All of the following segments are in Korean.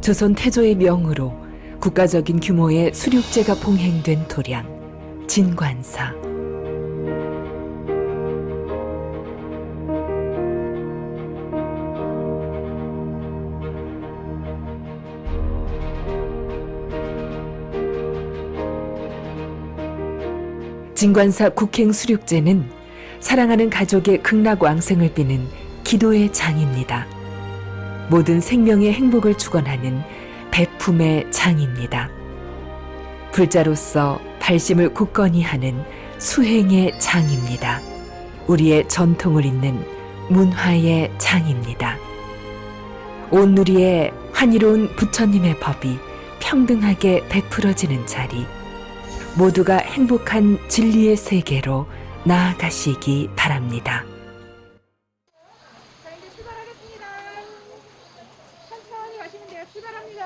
조선 태조의 명으로 국가적인 규모의 수륙제가 봉행된 도량, 진관사. 진관사 국행 수륙제는 사랑하는 가족의 극락왕생을 비는 기도의 장입니다. 모든 생명의 행복을 축원하는 배품의 장입니다. 불자로서 발심을 굳건히 하는 수행의 장입니다. 우리의 전통을 잇는 문화의 장입니다. 온 누리에 환희로운 부처님의 법이 평등하게 베풀어지는 자리, 모두가 행복한 진리의 세계로 나아가시기 바랍니다. 자, 이제 출발하겠습니다. 천천히 가시면 돼요. 출발합니다.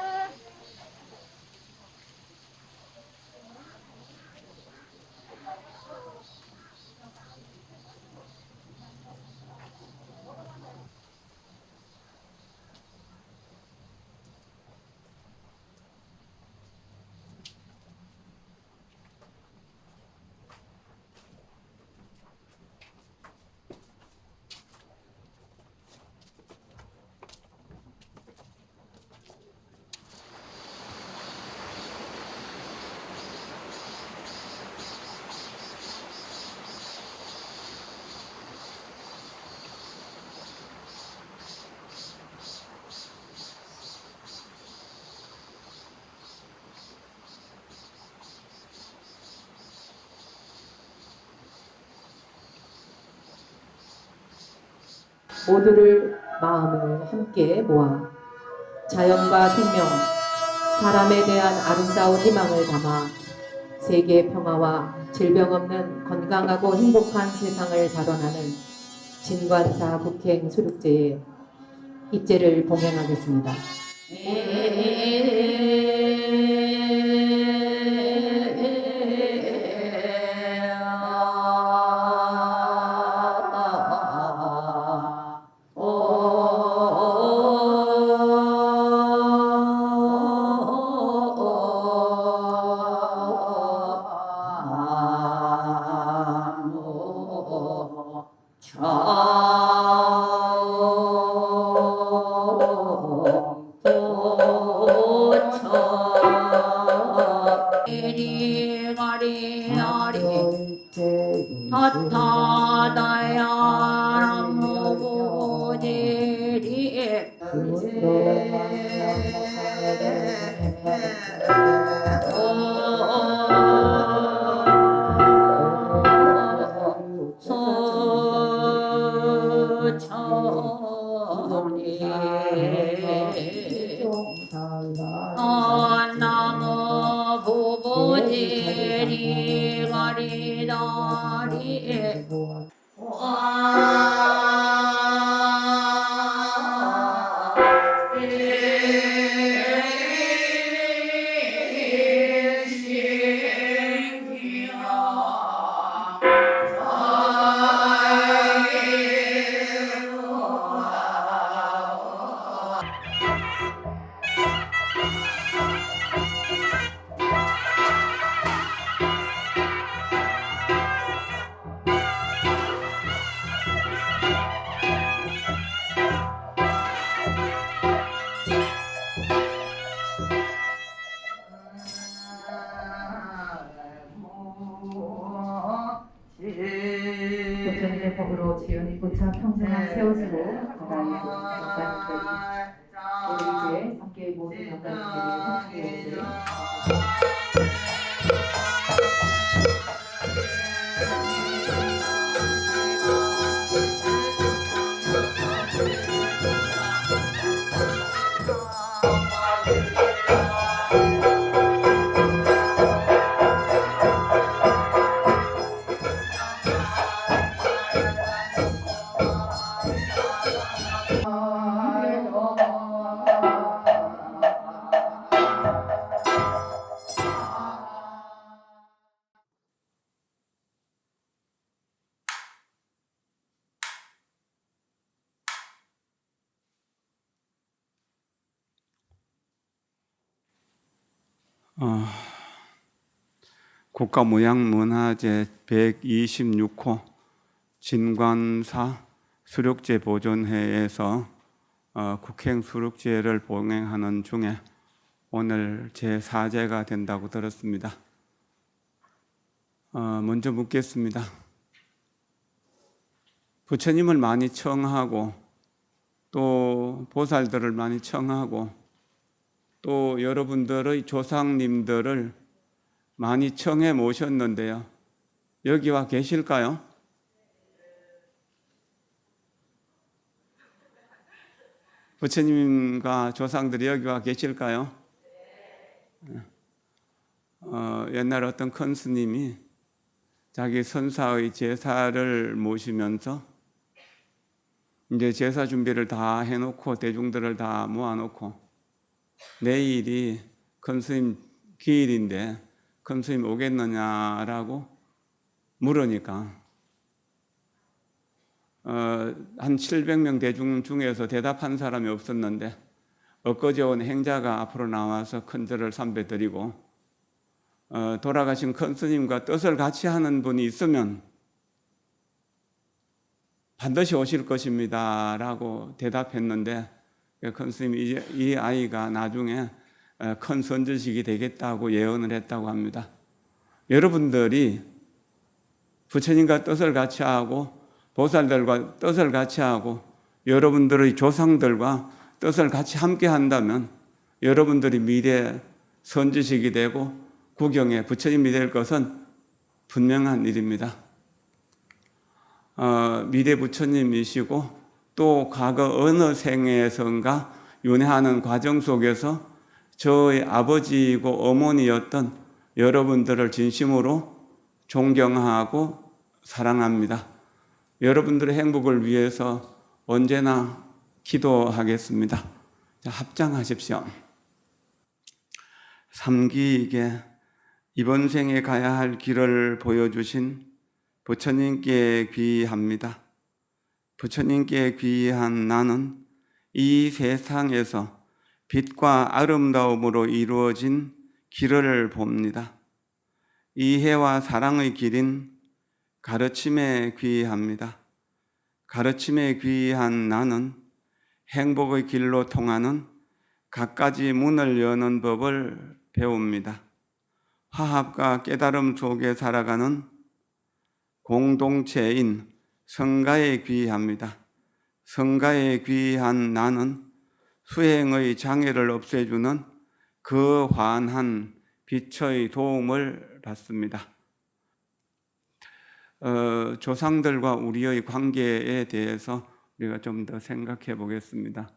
모두를 마음을 함께 모아 자연과 생명, 사람에 대한 아름다운 희망을 담아 세계 평화와 질병 없는 건강하고 행복한 세상을 발원하는 진관사 국행 수륙제의 입제를 봉행하겠습니다. 나무 부부지리 가리다리 부처님의 법으로 지연이 고차 평생을 세우시고 바다에 영광을 우리 이제 함께 모든 영광들이 함께 오세요. 국가무형문화재 126호 진관사 수륙제 보존회에서 국행 수륙제를 봉행하는 중에 오늘 제4제가 된다고 들었습니다. 먼저 묻겠습니다. 부처님을 많이 청하고 또 보살들을 많이 청하고 또 여러분들의 조상님들을 많이 청해 모셨는데요. 여기 와 계실까요? 부처님과 조상들이 여기 와 계실까요? 옛날 어떤 큰 스님이 자기 선사의 제사를 모시면서 이제 제사 준비를 다 해놓고 대중들을 다 모아놓고 내일이 큰 스님 기일인데 큰 스님 오겠느냐라고 물으니까 한 700명 대중 중에서 대답한 사람이 없었는데 엊그제 온 행자가 앞으로 나와서 큰 절을 삼배드리고 돌아가신 큰 스님과 뜻을 같이 하는 분이 있으면 반드시 오실 것입니다 라고 대답했는데 큰 스님이 이 아이가 나중에 큰 선지식이 되겠다고 예언을 했다고 합니다. 여러분들이 부처님과 뜻을 같이 하고 보살들과 뜻을 같이 하고 여러분들의 조상들과 뜻을 같이 함께 한다면 여러분들이 미래 선지식이 되고 구경의 부처님이 될 것은 분명한 일입니다. 미래 부처님이시고 또 과거 어느 생에선가 윤회하는 과정 속에서 저의 아버지이고 어머니였던 여러분들을 진심으로 존경하고 사랑합니다. 여러분들의 행복을 위해서 언제나 기도하겠습니다. 자, 합장하십시오. 삼기에게 이번 생에 가야 할 길을 보여주신 부처님께 귀의합니다. 부처님께 귀의한 나는 이 세상에서 빛과 아름다움으로 이루어진 길을 봅니다. 이해와 사랑의 길인 가르침에 귀의합니다. 가르침에 귀의한 나는 행복의 길로 통하는 갖가지 문을 여는 법을 배웁니다. 화합과 깨달음 속에 살아가는 공동체인 성가에 귀의합니다. 성가에 귀의한 나는 수행의 장애를 없애주는 그 환한 빛의 도움을 받습니다. 조상들과 우리의 관계에 대해서 우리가 좀 더 생각해 보겠습니다.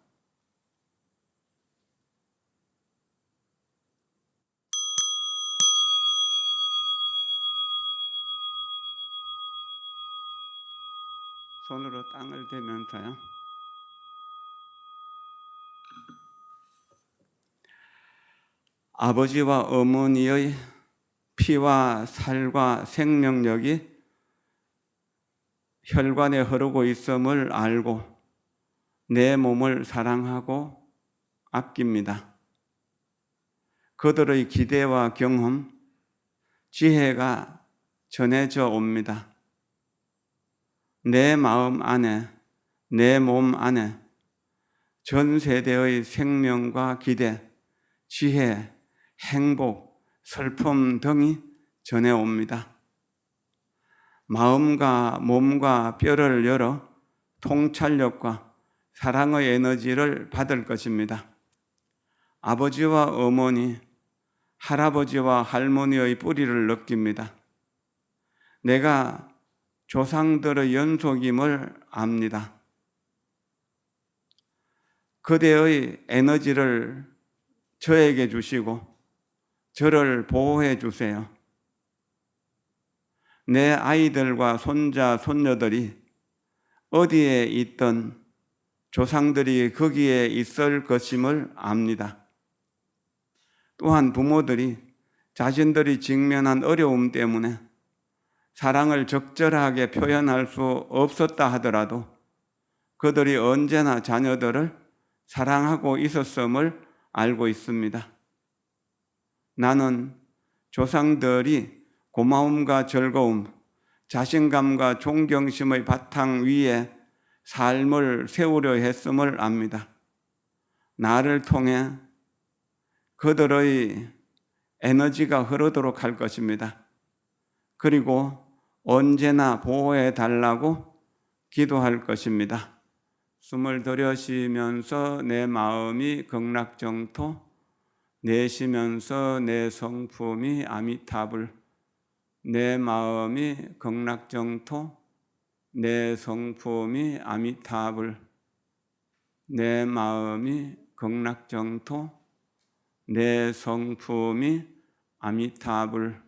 손으로 땅을 대면서요. 아버지와 어머니의 피와 살과 생명력이 혈관에 흐르고 있음을 알고 내 몸을 사랑하고 아낍니다. 그들의 기대와 경험, 지혜가 전해져 옵니다. 내 마음 안에, 내 몸 안에 전 세대의 생명과 기대, 지혜, 행복, 슬픔 등이 전해옵니다. 마음과 몸과 뼈를 열어 통찰력과 사랑의 에너지를 받을 것입니다. 아버지와 어머니, 할아버지와 할머니의 뿌리를 느낍니다. 내가 조상들의 연속임을 압니다. 그대의 에너지를 저에게 주시고 저를 보호해 주세요. 내 아이들과 손자, 손녀들이 어디에 있든 조상들이 거기에 있을 것임을 압니다. 또한 부모들이 자신들이 직면한 어려움 때문에 사랑을 적절하게 표현할 수 없었다 하더라도 그들이 언제나 자녀들을 사랑하고 있었음을 알고 있습니다. 나는 조상들이 고마움과 즐거움, 자신감과 존경심의 바탕 위에 삶을 세우려 했음을 압니다. 나를 통해 그들의 에너지가 흐르도록 할 것입니다. 그리고 언제나 보호해 달라고 기도할 것입니다. 숨을 들여쉬면서 내 마음이 극락정토, 내쉬면서 내 성품이 아미타불, 내 마음이 극락정토, 내 성품이 아미타불, 내 마음이 극락정토, 내 성품이 아미타불,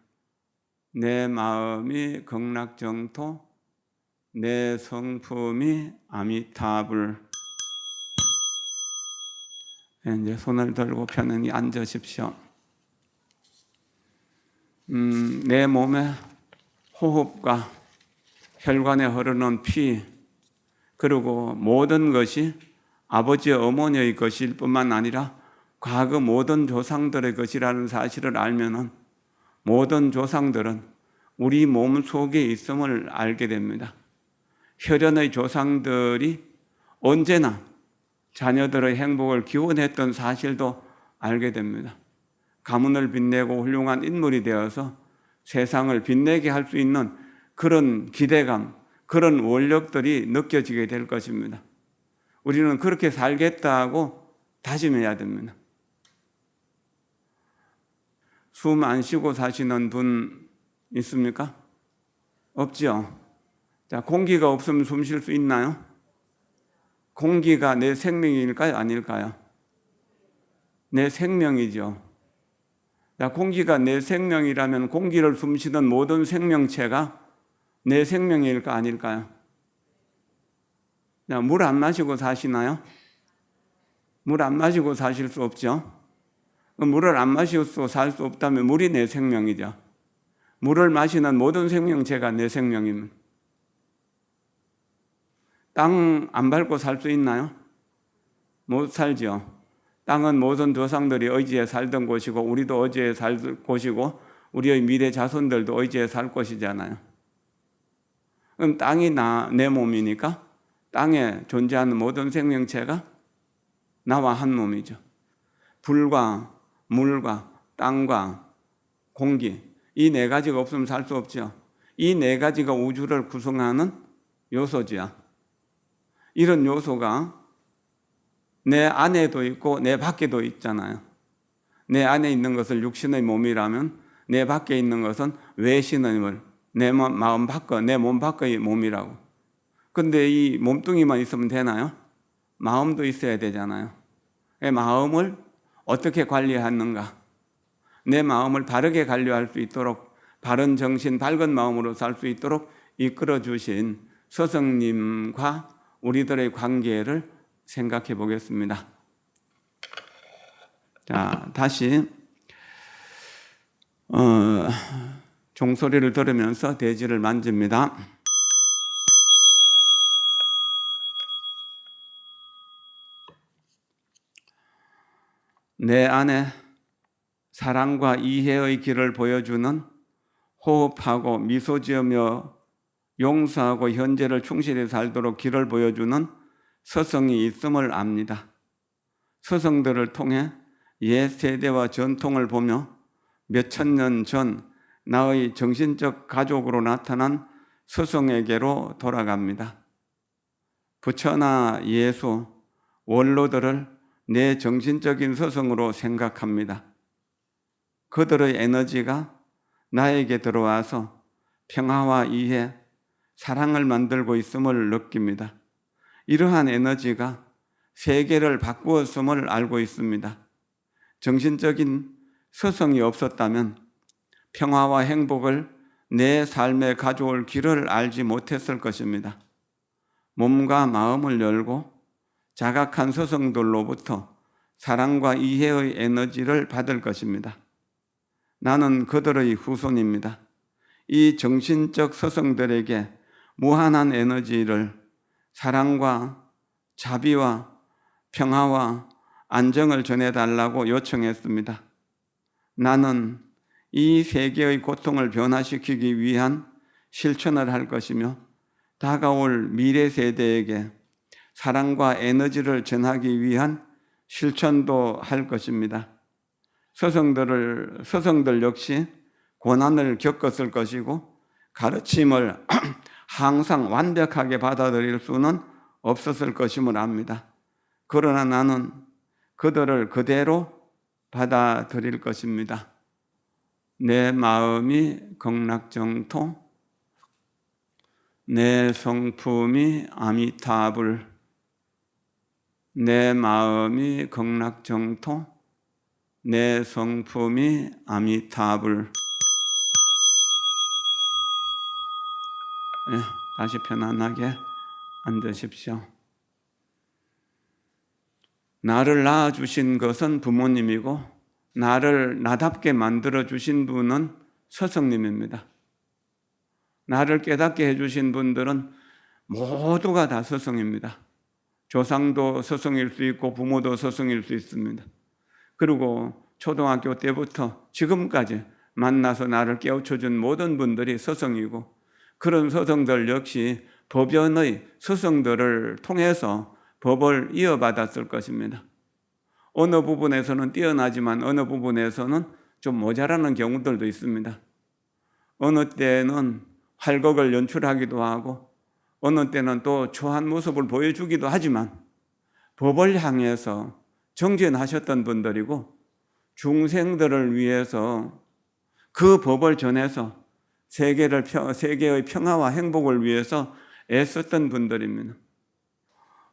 내 마음이 극락정토, 내 성품이 아미타불. 이제 손을 들고 편안히 앉으십시오. 내 몸의 호흡과 혈관에 흐르는 피, 그리고 모든 것이 아버지 어머니의 것일 뿐만 아니라 과거 모든 조상들의 것이라는 사실을 알면은 모든 조상들은 우리 몸 속에 있음을 알게 됩니다. 혈연의 조상들이 언제나 자녀들의 행복을 기원했던 사실도 알게 됩니다. 가문을 빛내고 훌륭한 인물이 되어서 세상을 빛내게 할 수 있는 그런 기대감, 그런 원력들이 느껴지게 될 것입니다. 우리는 그렇게 살겠다고 다짐해야 됩니다. 숨 안 쉬고 사시는 분 있습니까? 없죠? 자, 공기가 없으면 숨 쉴 수 있나요? 공기가 내 생명일까요? 아닐까요? 내 생명이죠. 자, 공기가 내 생명이라면 공기를 숨쉬는 모든 생명체가 내 생명일까? 아닐까요? 자, 물 안 마시고 사시나요? 물 안 마시고 사실 수 없죠. 물을 안 마시고 살 수 없다면 물이 내 생명이죠. 물을 마시는 모든 생명체가 내 생명입니다. 땅 안 밟고 살 수 있나요? 못 살죠. 땅은 모든 조상들이 의지에 살던 곳이고 우리도 의지에 살 곳이고 우리의 미래 자손들도 의지에 살 곳이잖아요. 그럼 땅이 내 몸이니까 땅에 존재하는 모든 생명체가 나와 한 몸이죠. 불과 물과 땅과 공기, 이 네 가지가 없으면 살 수 없죠. 이 네 가지가 우주를 구성하는 요소지요. 이런 요소가 내 안에도 있고 내 밖에도 있잖아요. 내 안에 있는 것을 육신의 몸이라면 내 밖에 있는 것은 외신의 몸, 내 마음 밖, 내 몸 밖의 몸이라고. 근데 이 몸뚱이만 있으면 되나요? 마음도 있어야 되잖아요. 마음을 어떻게 관리하는가? 내 마음을 바르게 관리할 수 있도록 바른 정신, 밝은 마음으로 살 수 있도록 이끌어 주신 스승님과 우리들의 관계를 생각해 보겠습니다. 자, 다시 종소리를 들으면서 대지를 만집니다. 내 안에 사랑과 이해의 길을 보여주는 호흡하고 미소 지으며 용서하고 현재를 충실히 살도록 길을 보여주는 스승이 있음을 압니다. 스승들을 통해 옛 세대와 전통을 보며 몇천 년 전 나의 정신적 가족으로 나타난 스승에게로 돌아갑니다. 부처나 예수, 원로들을 내 정신적인 스승으로 생각합니다. 그들의 에너지가 나에게 들어와서 평화와 이해, 사랑을 만들고 있음을 느낍니다. 이러한 에너지가 세계를 바꾸었음을 알고 있습니다. 정신적인 스승이 없었다면 평화와 행복을 내 삶에 가져올 길을 알지 못했을 것입니다. 몸과 마음을 열고 자각한 스승들로부터 사랑과 이해의 에너지를 받을 것입니다. 나는 그들의 후손입니다. 이 정신적 스승들에게 무한한 에너지를 사랑과 자비와 평화와 안정을 전해달라고 요청했습니다. 나는 이 세계의 고통을 변화시키기 위한 실천을 할 것이며 다가올 미래 세대에게 사랑과 에너지를 전하기 위한 실천도 할 것입니다. 서성들 역시 고난을 겪었을 것이고 가르침을 항상 완벽하게 받아들일 수는 없었을 것임을 압니다. 그러나 나는 그들을 그대로 받아들일 것입니다. 내 마음이 극락정토, 내 성품이 아미타불. 내 마음이 극락정토, 내 성품이 아미타불. 다시 편안하게 앉으십시오. 나를 낳아주신 것은 부모님이고 나를 나답게 만들어주신 분은 스승님입니다. 나를 깨닫게 해주신 분들은 모두가 다 스승입니다. 조상도 스승일 수 있고 부모도 스승일 수 있습니다. 그리고 초등학교 때부터 지금까지 만나서 나를 깨우쳐준 모든 분들이 스승이고 그런 스승들 역시 법연의 스승들을 통해서 법을 이어받았을 것입니다. 어느 부분에서는 뛰어나지만 어느 부분에서는 좀 모자라는 경우들도 있습니다. 어느 때는 활극을 연출하기도 하고 어느 때는 또 초한 모습을 보여주기도 하지만 법을 향해서 정진하셨던 분들이고 중생들을 위해서 그 법을 전해서 세계의 평화와 행복을 위해서 애썼던 분들입니다.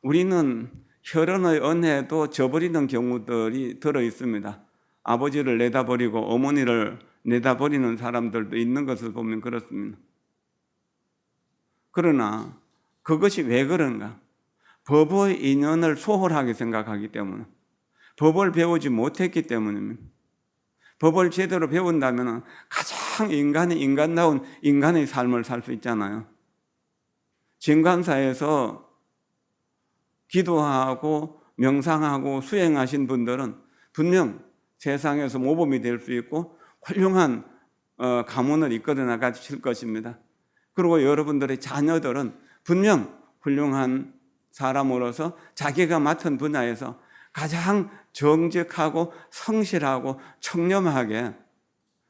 우리는 혈연의 은혜도 저버리는 경우들이 들어 있습니다. 아버지를 내다버리고 어머니를 내다버리는 사람들도 있는 것을 보면 그렇습니다. 그러나 그것이 왜 그런가? 법의 인연을 소홀하게 생각하기 때문에, 법을 배우지 못했기 때문입니다. 법을 제대로 배운다면 가장 인간다운 인간의 삶을 살 수 있잖아요. 진관사에서 기도하고 명상하고 수행하신 분들은 분명 세상에서 모범이 될 수 있고 훌륭한 가문을 이끌어 나가실 것입니다. 그리고 여러분들의 자녀들은 분명 훌륭한 사람으로서 자기가 맡은 분야에서 가장 정직하고 성실하고 청렴하게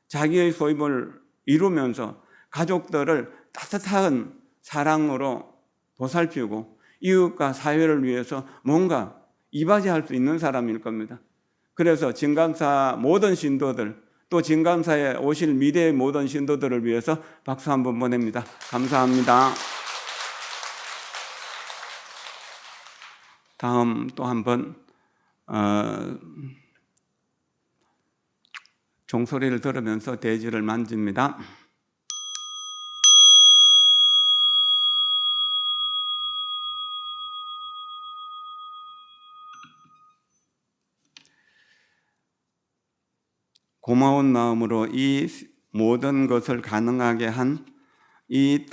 자기의 소임을 이루면서 가족들을 따뜻한 사랑으로 보살피고 이웃과 사회를 위해서 뭔가 이바지할 수 있는 사람일 겁니다. 그래서 진감사 모든 신도들, 또 진감사에 오실 미래의 모든 신도들을 위해서 박수 한번 보냅니다. 감사합니다. 다음 또 한번 종소리를 들으면서 대지를 만집니다. 고마운 마음으로 이 모든 것을 가능하게 한 이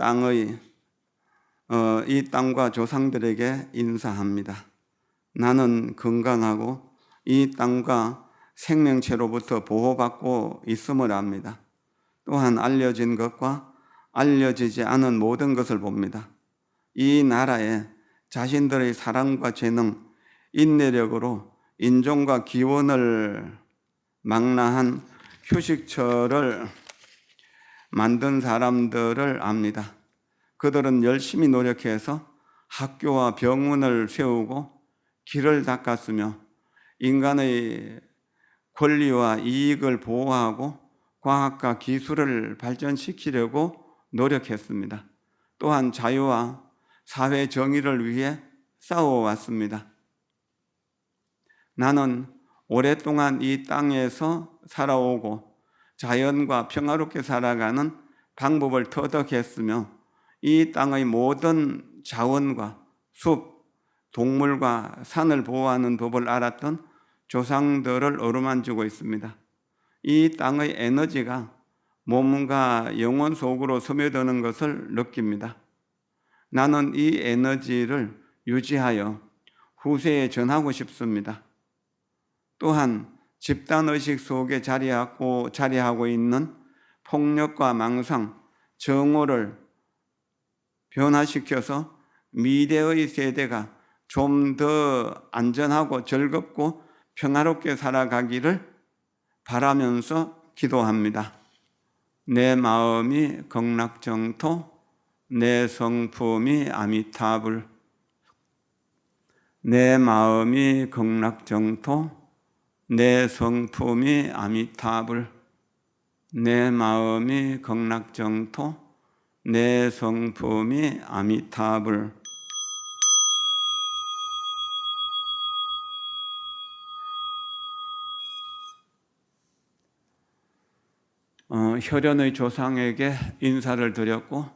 땅과 조상들에게 인사합니다. 나는 건강하고 이 땅과 생명체로부터 보호받고 있음을 압니다. 또한 알려진 것과 알려지지 않은 모든 것을 봅니다. 이 나라에 자신들의 사랑과 재능, 인내력으로 인종과 기원을 망라한 휴식처를 만든 사람들을 압니다. 그들은 열심히 노력해서 학교와 병원을 세우고 길을 닦았으며 인간의 권리와 이익을 보호하고 과학과 기술을 발전시키려고 노력했습니다. 또한 자유와 사회 정의를 위해 싸워왔습니다. 나는 오랫동안 이 땅에서 살아오고 자연과 평화롭게 살아가는 방법을 터득했으며 이 땅의 모든 자원과 숲, 동물과 산을 보호하는 법을 알았던 조상들을 어루만지고 있습니다. 이 땅의 에너지가 몸과 영혼 속으로 스며드는 것을 느낍니다. 나는 이 에너지를 유지하여 후세에 전하고 싶습니다. 또한 집단의식 속에 자리하고 있는 폭력과 망상, 정오를 변화시켜서 미래의 세대가 좀 더 안전하고 즐겁고 평화롭게 살아가기를 바라면서 기도합니다. 내 마음이 극락정토, 내 성품이 아미타불. 내 마음이 극락정토, 내 성품이 아미타불. 내 마음이 극락정토, 내 성품이 아미타불. 혈연의 조상에게 인사를 드렸고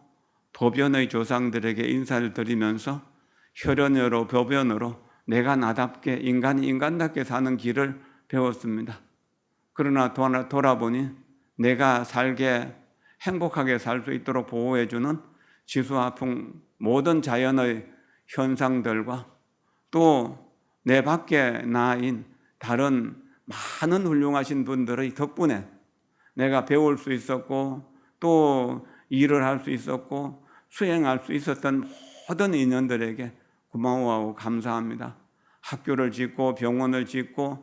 도변의 조상들에게 인사를 드리면서 혈연으로 보변으로 내가 나답게 인간이 인간답게 사는 길을 배웠습니다. 그러나 돌아보니 내가 살게 행복하게 살 수 있도록 보호해주는 지수화풍 모든 자연의 현상들과 또 내 밖에 나인 다른 많은 훌륭하신 분들의 덕분에 내가 배울 수 있었고 또 일을 할 수 있었고 수행할 수 있었던 모든 인연들에게 고마워하고 감사합니다. 학교를 짓고 병원을 짓고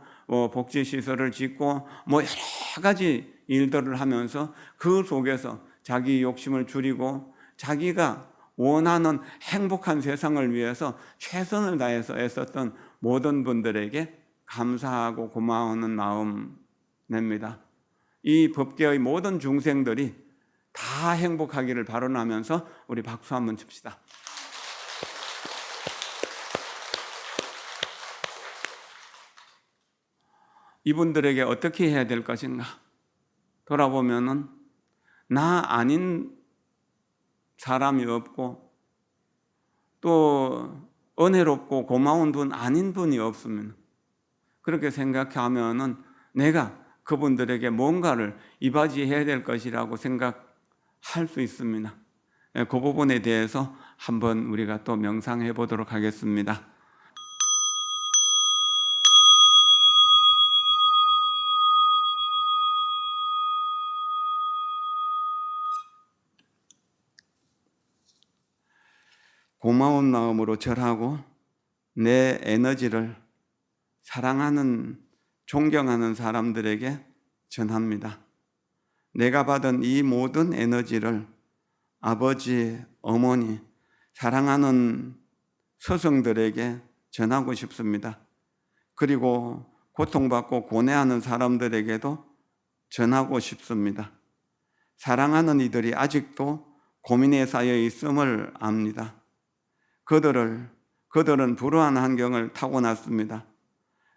복지시설을 짓고 여러 가지 일들을 하면서 그 속에서 자기 욕심을 줄이고 자기가 원하는 행복한 세상을 위해서 최선을 다해서 애썼던 모든 분들에게 감사하고 고마워하는 마음 냅니다. 이 법계의 모든 중생들이 다 행복하기를 바라면서 우리 박수 한번 칩시다. 이분들에게 어떻게 해야 될 것인가? 돌아보면은 나 아닌 사람이 없고 또 은혜롭고 고마운 분 아닌 분이 없습니다. 그렇게 생각하면은 내가 그분들에게 뭔가를 이바지해야 될 것이라고 생각할 수 있습니다. 그 부분에 대해서 한번 우리가 또 명상해 보도록 하겠습니다. 고마운 마음으로 절하고 내 에너지를 사랑하는, 존경하는 사람들에게 전합니다. 내가 받은 이 모든 에너지를 아버지, 어머니, 사랑하는 스승들에게 전하고 싶습니다. 그리고 고통받고 고뇌하는 사람들에게도 전하고 싶습니다. 사랑하는 이들이 아직도 고민에 쌓여 있음을 압니다. 그들은 불우한 환경을 타고났습니다.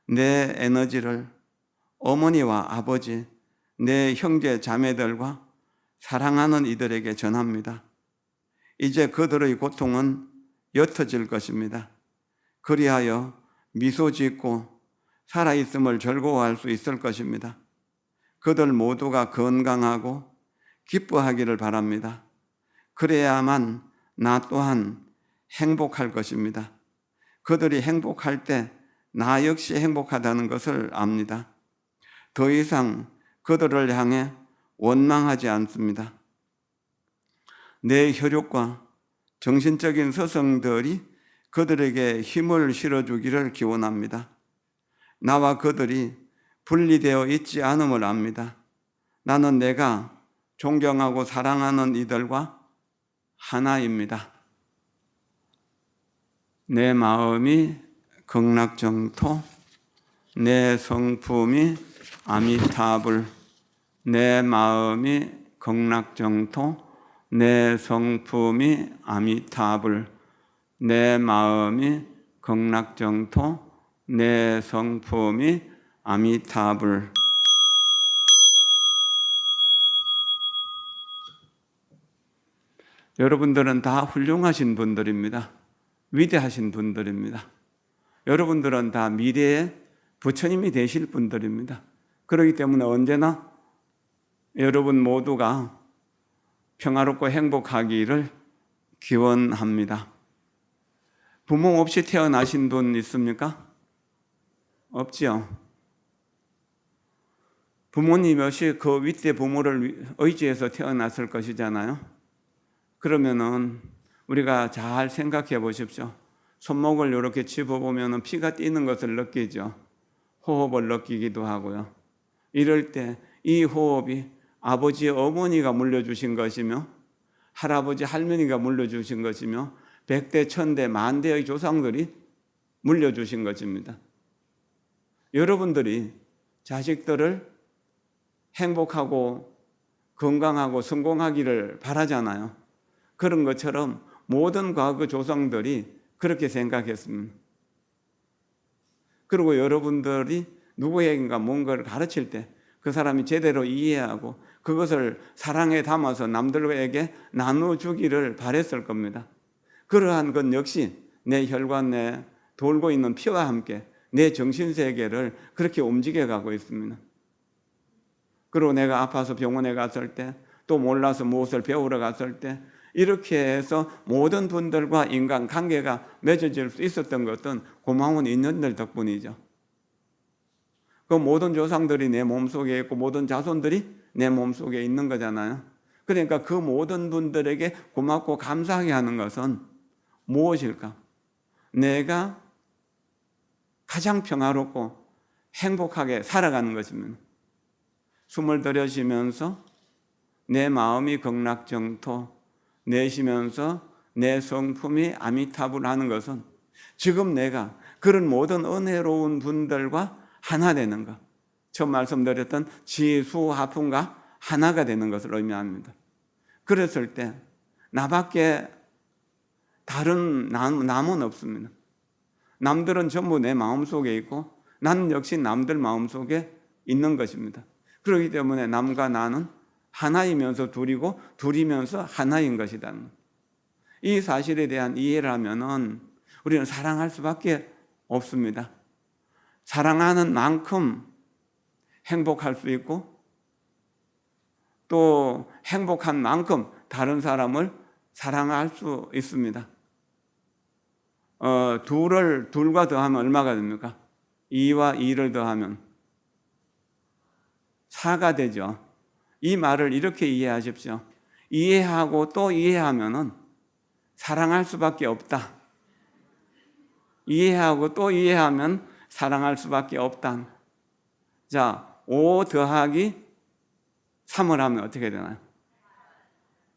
내 에너지를 어머니와 아버지, 내 형제 자매들과 사랑하는 이들에게 전합니다. 이제 그들의 고통은 옅어질 것입니다. 그리하여 미소 짓고 살아있음을 즐거워할 수 있을 것입니다. 그들 모두가 건강하고 기뻐하기를 바랍니다. 그래야만 나 또한 행복할 것입니다. 그들이 행복할 때 나 역시 행복하다는 것을 압니다. 더 이상 그들을 향해 원망하지 않습니다. 내 혈육과 정신적인 스승들이 그들에게 힘을 실어주기를 기원합니다. 나와 그들이 분리되어 있지 않음을 압니다. 나는 내가 존경하고 사랑하는 이들과 하나입니다. 내 마음이 극락정토, 내 성품이 아미타불. 내 마음이 극락정토, 내 성품이 아미타불. 내 마음이 극락정토, 내 성품이 아미타불. 여러분들은 다 훌륭하신 분들입니다. 위대하신 분들입니다. 여러분들은 다 미래의 부처님이 되실 분들입니다. 그렇기 때문에 언제나 여러분 모두가 평화롭고 행복하기를 기원합니다. 부모 없이 태어나신 분 있습니까? 없지요. 부모님이 그 윗대 부모를 의지해서 태어났을 것이잖아요. 그러면은 우리가 잘 생각해 보십시오. 손목을 이렇게 짚어보면 피가 뛰는 것을 느끼죠. 호흡을 느끼기도 하고요. 이럴 때 이 호흡이 아버지 어머니가 물려주신 것이며 할아버지 할머니가 물려주신 것이며 백대 천대 만대의 조상들이 물려주신 것입니다. 여러분들이 자식들을 행복하고 건강하고 성공하기를 바라잖아요. 그런 것처럼 모든 과거 조상들이 그렇게 생각했습니다. 그리고 여러분들이 누구에게인가 뭔가를 가르칠 때 그 사람이 제대로 이해하고 그것을 사랑에 담아서 남들에게 나눠주기를 바랬을 겁니다. 그러한 것 역시 내 혈관 내 돌고 있는 피와 함께 내 정신세계를 그렇게 움직여가고 있습니다. 그리고 내가 아파서 병원에 갔을 때, 또 몰라서 무엇을 배우러 갔을 때, 이렇게 해서 모든 분들과 인간관계가 맺어질 수 있었던 것은 고마운 인연들 덕분이죠. 그 모든 조상들이 내 몸속에 있고 모든 자손들이 내 몸속에 있는 거잖아요. 그러니까 그 모든 분들에게 고맙고 감사하게 하는 것은 무엇일까? 내가 가장 평화롭고 행복하게 살아가는 것입니다. 숨을 들여쉬면서 내 마음이 극락정토, 내쉬면서 내 성품이 아미타불 하는 것은 지금 내가 그런 모든 은혜로운 분들과 하나 되는 것, 처음 말씀드렸던 지수화풍과 하나가 되는 것을 의미합니다. 그랬을 때 나밖에 다른 남은 없습니다. 남들은 전부 내 마음속에 있고 나는 역시 남들 마음속에 있는 것입니다. 그렇기 때문에 남과 나는 하나이면서 둘이고 둘이면서 하나인 것이다. 이 사실에 대한 이해를 하면은 우리는 사랑할 수밖에 없습니다. 사랑하는 만큼 행복할 수 있고 또 행복한 만큼 다른 사람을 사랑할 수 있습니다. 둘과 더하면 얼마가 됩니까? 2와 2를 더하면 4가 되죠. 이 말을 이렇게 이해하십시오. 이해하고 또 이해하면은 사랑할 수밖에 없다. 이해하고 또 이해하면 사랑할 수밖에 없다. 자, 5 더하기 3을 하면 어떻게 되나요?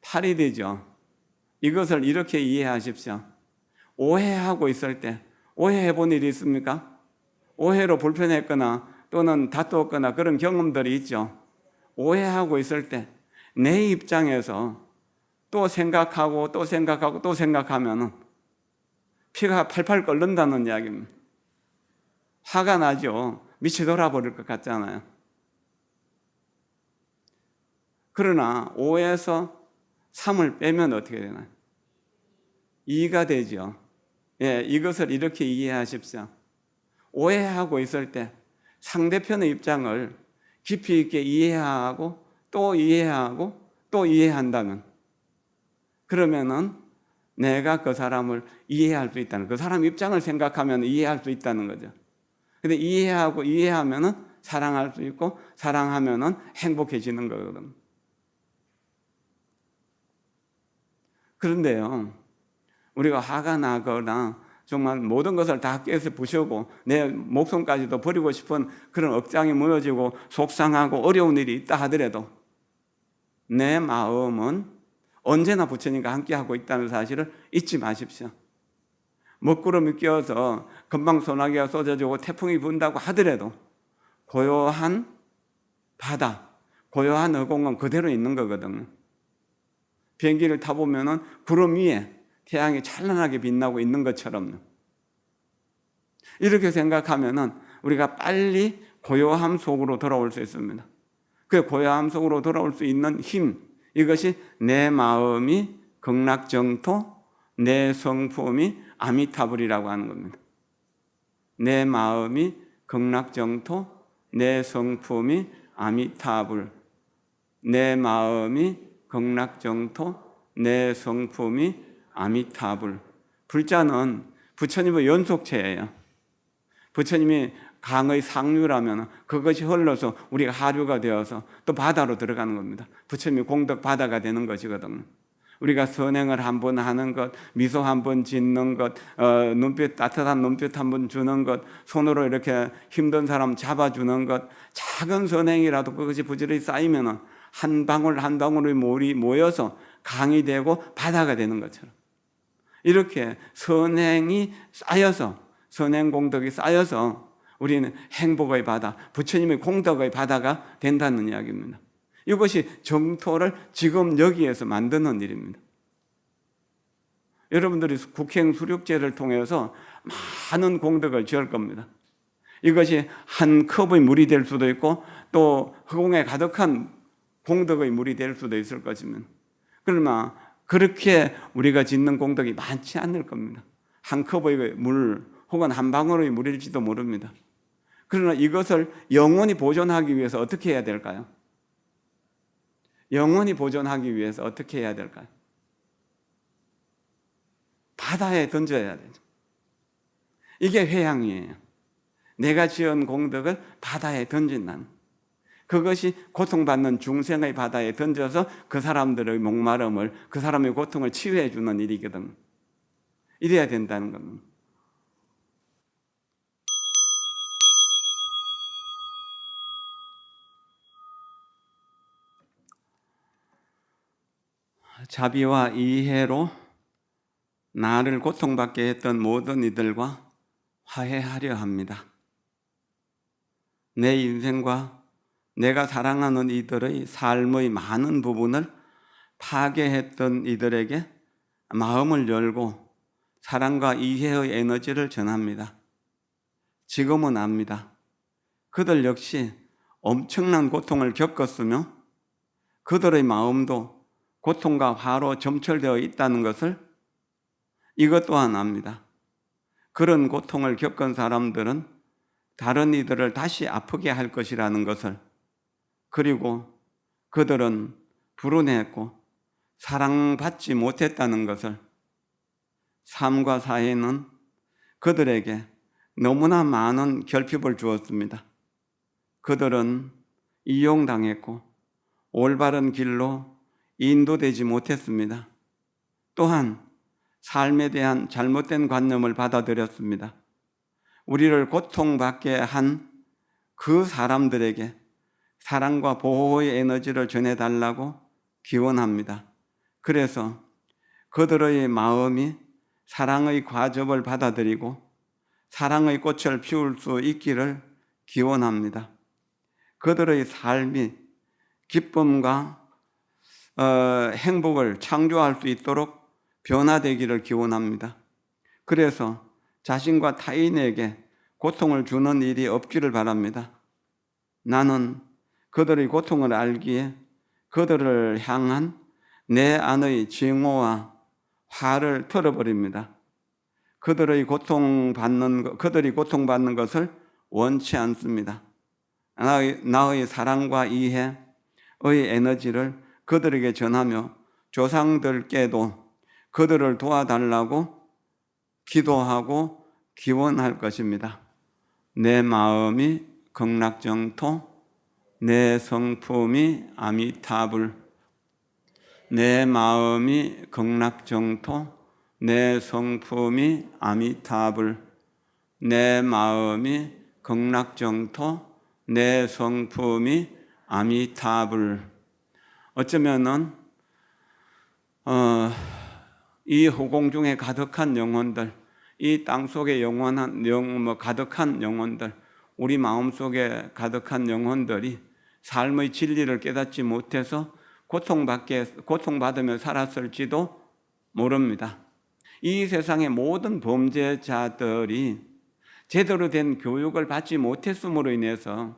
8이 되죠. 이것을 이렇게 이해하십시오. 오해하고 있을 때 오해해 본 일이 있습니까? 오해로 불편했거나 또는 다투었거나 그런 경험들이 있죠. 오해하고 있을 때 내 입장에서 또 생각하고 또 생각하고 또 생각하면 피가 팔팔 끓는다는 이야기입니다. 화가 나죠. 미치 돌아버릴 것 같잖아요. 그러나 5에서 3을 빼면 어떻게 되나요? 2가 되죠. 예, 이것을 이렇게 이해하십시오. 오해하고 있을 때 상대편의 입장을 깊이 있게 이해하고 또 이해하고 또 이해한다면 그러면은 내가 그 사람을 이해할 수 있다는, 그 사람 입장을 생각하면 이해할 수 있다는 거죠. 근데 이해하고 이해하면은 사랑할 수 있고 사랑하면은 행복해지는 거거든. 그런데요, 우리가 화가 나거나 정말 모든 것을 다 깨서 부수고 내 목숨까지도 버리고 싶은 그런 억장이 무너지고 속상하고 어려운 일이 있다 하더라도 내 마음은 언제나 부처님과 함께하고 있다는 사실을 잊지 마십시오. 먹구름이 끼어서 금방 소나기가 쏟아지고 태풍이 분다고 하더라도 고요한 바다, 고요한 허공은 그대로 있는 거거든요. 비행기를 타보면 구름 위에 태양이 찬란하게 빛나고 있는 것처럼 이렇게 생각하면 우리가 빨리 고요함 속으로 돌아올 수 있습니다. 그 고요함 속으로 돌아올 수 있는 힘, 이것이 내 마음이 극락정토, 내 성품이 아미타불이라고 하는 겁니다. 내 마음이 극락정토, 내 성품이 아미타불. 내 마음이 극락정토, 내 성품이 아미타불. 불자는 부처님의 연속체예요. 부처님이 강의 상류라면 그것이 흘러서 우리가 하류가 되어서 또 바다로 들어가는 겁니다. 부처님이 공덕 바다가 되는 것이거든요. 우리가 선행을 한번 하는 것, 미소 한번 짓는 것, 눈빛 따뜻한 눈빛 한번 주는 것, 손으로 이렇게 힘든 사람 잡아주는 것, 작은 선행이라도 그것이 부지런히 쌓이면 한 방울 한 방울의 물이 모여서 강이 되고 바다가 되는 것처럼, 이렇게 선행이 쌓여서, 선행 공덕이 쌓여서 우리는 행복의 바다, 부처님의 공덕의 바다가 된다는 이야기입니다. 이것이 정토를 지금 여기에서 만드는 일입니다. 여러분들이 국행 수륙제를 통해서 많은 공덕을 지을 겁니다. 이것이 한 컵의 물이 될 수도 있고 또 허공에 가득한 공덕의 물이 될 수도 있을 것입니다. 그러나 그렇게 우리가 짓는 공덕이 많지 않을 겁니다. 한 컵의 물 혹은 한 방울의 물일지도 모릅니다. 그러나 이것을 영원히 보존하기 위해서 어떻게 해야 될까요? 영원히 보존하기 위해서 어떻게 해야 될까요? 바다에 던져야 되죠. 이게 회양이에요. 내가 지은 공덕을 바다에 던진다는, 그것이 고통받는 중생의 바다에 던져서 그 사람들의 목마름을, 그 사람의 고통을 치유해 주는 일이거든요. 이래야 된다는 겁니다. 자비와 이해로 나를 고통받게 했던 모든 이들과 화해하려 합니다. 내 인생과 내가 사랑하는 이들의 삶의 많은 부분을 파괴했던 이들에게 마음을 열고 사랑과 이해의 에너지를 전합니다. 지금은 압니다. 그들 역시 엄청난 고통을 겪었으며 그들의 마음도 고통과 화로 점철되어 있다는 것을 이것 또한 압니다. 그런 고통을 겪은 사람들은 다른 이들을 다시 아프게 할 것이라는 것을, 그리고 그들은 불운했고 사랑받지 못했다는 것을, 삶과 사회는 그들에게 너무나 많은 결핍을 주었습니다. 그들은 이용당했고 올바른 길로 인도되지 못했습니다. 또한 삶에 대한 잘못된 관념을 받아들였습니다. 우리를 고통받게 한 그 사람들에게 사랑과 보호의 에너지를 전해달라고 기원합니다. 그래서 그들의 마음이 사랑의 과접을 받아들이고 사랑의 꽃을 피울 수 있기를 기원합니다. 그들의 삶이 기쁨과 행복을 창조할 수 있도록 변화되기를 기원합니다. 그래서 자신과 타인에게 고통을 주는 일이 없기를 바랍니다. 나는 그들의 고통을 알기에 그들을 향한 내 안의 증오와 화를 털어버립니다. 그들이 고통받는 것을 원치 않습니다. 나의 사랑과 이해의 에너지를 그들에게 전하며 조상들께도 그들을 도와달라고 기도하고 기원할 것입니다. 내 마음이 극락정토, 내 성품이 아미타불. 내 마음이 극락정토, 내 성품이 아미타불. 내 마음이 극락정토, 내 성품이 아미타불. 어쩌면은 이 허공 중에 가득한 영혼들, 이 땅 속에 가득한 영혼들, 우리 마음 속에 가득한 영혼들이 삶의 진리를 깨닫지 못해서 고통받으며 살았을지도 모릅니다. 이 세상의 모든 범죄자들이 제대로 된 교육을 받지 못했음으로 인해서,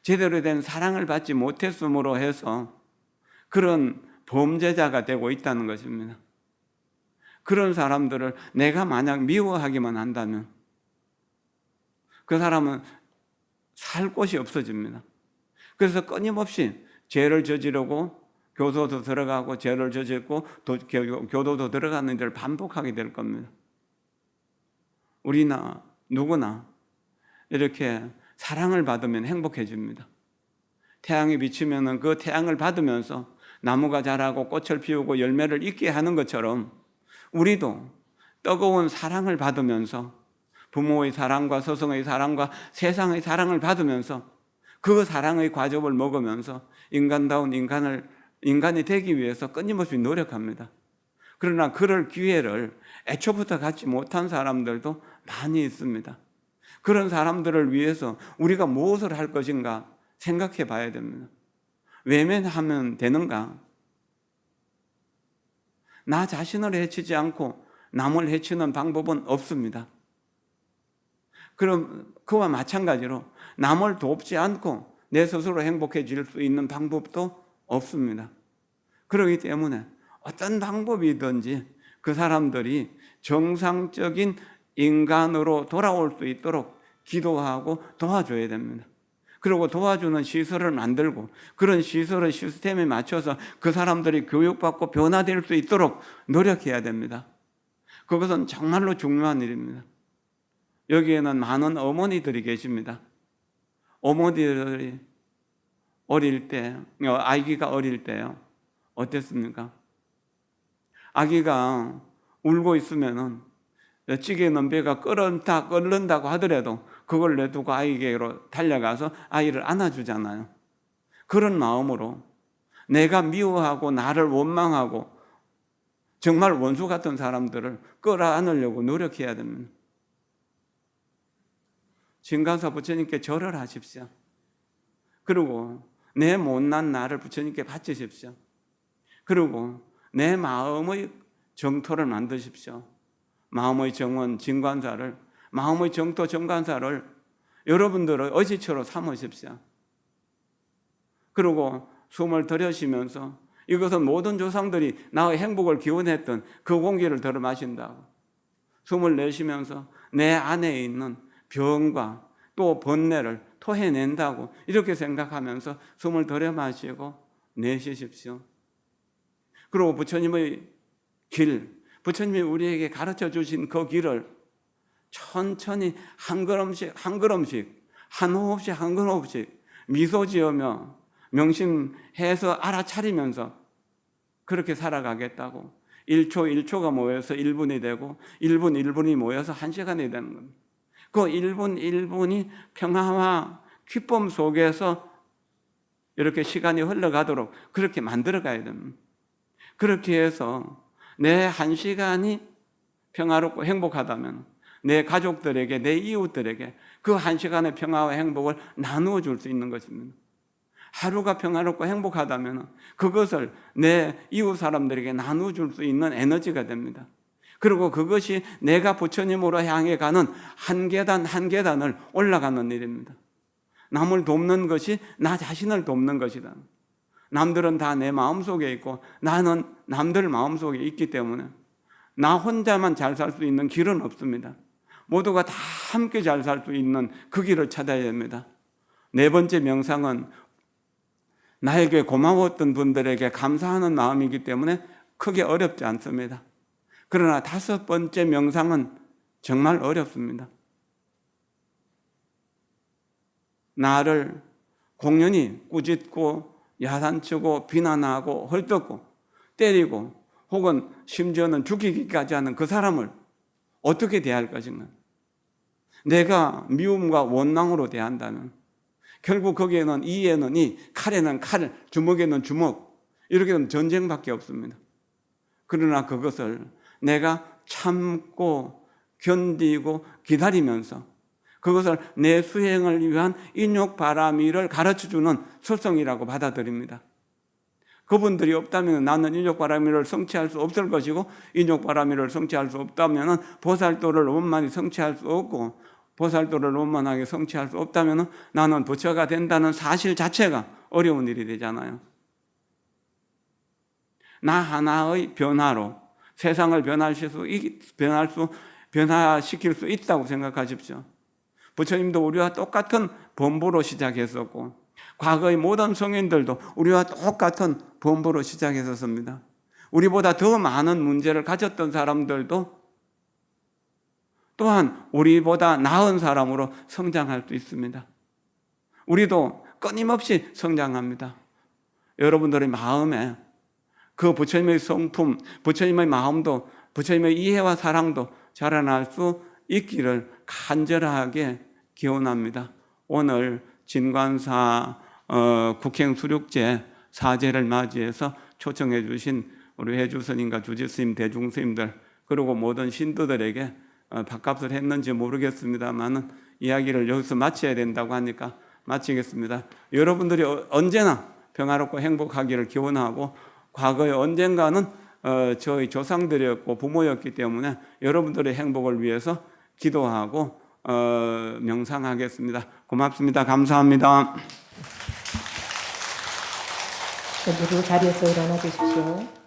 제대로 된 사랑을 받지 못했음으로 해서 그런 범죄자가 되고 있다는 것입니다. 그런 사람들을 내가 만약 미워하기만 한다면 그 사람은 살 곳이 없어집니다. 그래서 끊임없이 죄를 저지르고 교도도 들어가고 죄를 저지르고 교도도 들어가는 일을 반복하게 될 겁니다. 우리나 누구나 이렇게 사랑을 받으면 행복해집니다. 태양이 비치면 그 태양을 받으면서 나무가 자라고 꽃을 피우고 열매를 잇게 하는 것처럼 우리도 뜨거운 사랑을 받으면서 부모의 사랑과 스승의 사랑과 세상의 사랑을 받으면서 그 사랑의 과즙을 먹으면서 인간다운 인간이 되기 위해서 끊임없이 노력합니다. 그러나 그럴 기회를 애초부터 갖지 못한 사람들도 많이 있습니다. 그런 사람들을 위해서 우리가 무엇을 할 것인가 생각해 봐야 됩니다. 외면하면 되는가? 나 자신을 해치지 않고 남을 해치는 방법은 없습니다. 그럼 그와 마찬가지로 남을 돕지 않고 내 스스로 행복해질 수 있는 방법도 없습니다. 그렇기 때문에 어떤 방법이든지 그 사람들이 정상적인 인간으로 돌아올 수 있도록 기도하고 도와줘야 됩니다. 그리고 도와주는 시설을 만들고 그런 시설의 시스템에 맞춰서 그 사람들이 교육받고 변화될 수 있도록 노력해야 됩니다. 그것은 정말로 중요한 일입니다. 여기에는 많은 어머니들이 계십니다. 어머니들이 어릴 때, 아기가 어릴 때요. 어땠습니까? 아기가 울고 있으면은 찌개 넣은 배가 끓는다고 하더라도 그걸 내두고 아이에게로 달려가서 아이를 안아주잖아요. 그런 마음으로 내가 미워하고 나를 원망하고 정말 원수 같은 사람들을 끌어안으려고 노력해야 됩니다. 진가서 부처님께 절을 하십시오. 그리고 내 못난 나를 부처님께 바치십시오. 그리고 내 마음의 정토를 만드십시오. 마음의 정원 진관사를, 마음의 정토 정관사를 여러분들의 의지처로 삼으십시오. 그리고 숨을 들여쉬면서 이것은 모든 조상들이 나의 행복을 기원했던 그 공기를 들어 마신다고 숨을 내쉬면서 내 안에 있는 병과 또 번뇌를 토해낸다고 이렇게 생각하면서 숨을 들여 마시고 내쉬십시오. 그리고 부처님의 길, 부처님이 우리에게 가르쳐 주신 그 길을 천천히 한 걸음씩 한 걸음씩 한 호흡씩 한 호흡씩 미소 지으며 명심해서 알아차리면서 그렇게 살아가겠다고 1초 1초가 모여서 1분이 되고 1분 1분이 모여서 1시간이 되는 겁니다. 그 1분 1분이 평화와 기쁨 속에서 이렇게 시간이 흘러가도록 그렇게 만들어 가야 됩니다. 그렇게 해서 내 1시간이 평화롭고 행복하다면 내 가족들에게, 내 이웃들에게 그 1시간의 평화와 행복을 나누어 줄 수 있는 것입니다. 하루가 평화롭고 행복하다면 그것을 내 이웃 사람들에게 나누어 줄 수 있는 에너지가 됩니다. 그리고 그것이 내가 부처님으로 향해 가는 한 계단 한 계단을 올라가는 일입니다. 남을 돕는 것이 나 자신을 돕는 것이다. 남들은 다 내 마음속에 있고 나는 남들 마음속에 있기 때문에 나 혼자만 잘 살 수 있는 길은 없습니다. 모두가 다 함께 잘 살 수 있는 그 길을 찾아야 됩니다. 네 번째 명상은 나에게 고마웠던 분들에게 감사하는 마음이기 때문에 크게 어렵지 않습니다. 그러나 다섯 번째 명상은 정말 어렵습니다. 나를 공연히 꾸짖고 야단치고 비난하고 헐뜯고 때리고 혹은 심지어는 죽이기까지 하는 그 사람을 어떻게 대할 것인가? 내가 미움과 원망으로 대한다면 결국 거기에는 이에는 이, 칼에는 칼, 주먹에는 주먹 이렇게 되면 전쟁밖에 없습니다. 그러나 그것을 내가 참고 견디고 기다리면서 그것을 내 수행을 위한 인욕바라미를 가르쳐주는 설성이라고 받아들입니다. 그분들이 없다면 나는 인욕바라미를 성취할 수 없을 것이고 인욕바라미를 성취할 수 없다면 보살도를 원만히 성취할 수 없고 보살도를 원만하게 성취할 수 없다면 나는 부처가 된다는 사실 자체가 어려운 일이 되잖아요. 나 하나의 변화로 세상을 변화시킬 수 있다고 생각하십시오. 부처님도 우리와 똑같은 범부로 시작했었고 과거의 모든 성인들도 우리와 똑같은 범부로 시작했었습니다. 우리보다 더 많은 문제를 가졌던 사람들도 또한 우리보다 나은 사람으로 성장할 수 있습니다. 우리도 끊임없이 성장합니다. 여러분들의 마음에 그 부처님의 성품, 부처님의 마음도, 부처님의 이해와 사랑도 자라날 수 있기를 간절하게 기원합니다. 오늘 진관사 국행수륙제 사제를 맞이해서 초청해 주신 우리 해주스님과 주지스님, 대중스님들, 그리고 모든 신도들에게 밥값을 했는지 모르겠습니다만 이야기를 여기서 마쳐야 된다고 하니까 마치겠습니다. 여러분들이 언제나 평화롭고 행복하기를 기원하고, 과거에 언젠가는 저희 조상들이었고 부모였기 때문에 여러분들의 행복을 위해서 기도하고 명상하겠습니다. 고맙습니다. 감사합니다. 모두 자리에서 일어나 주십시오.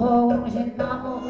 오홍신나무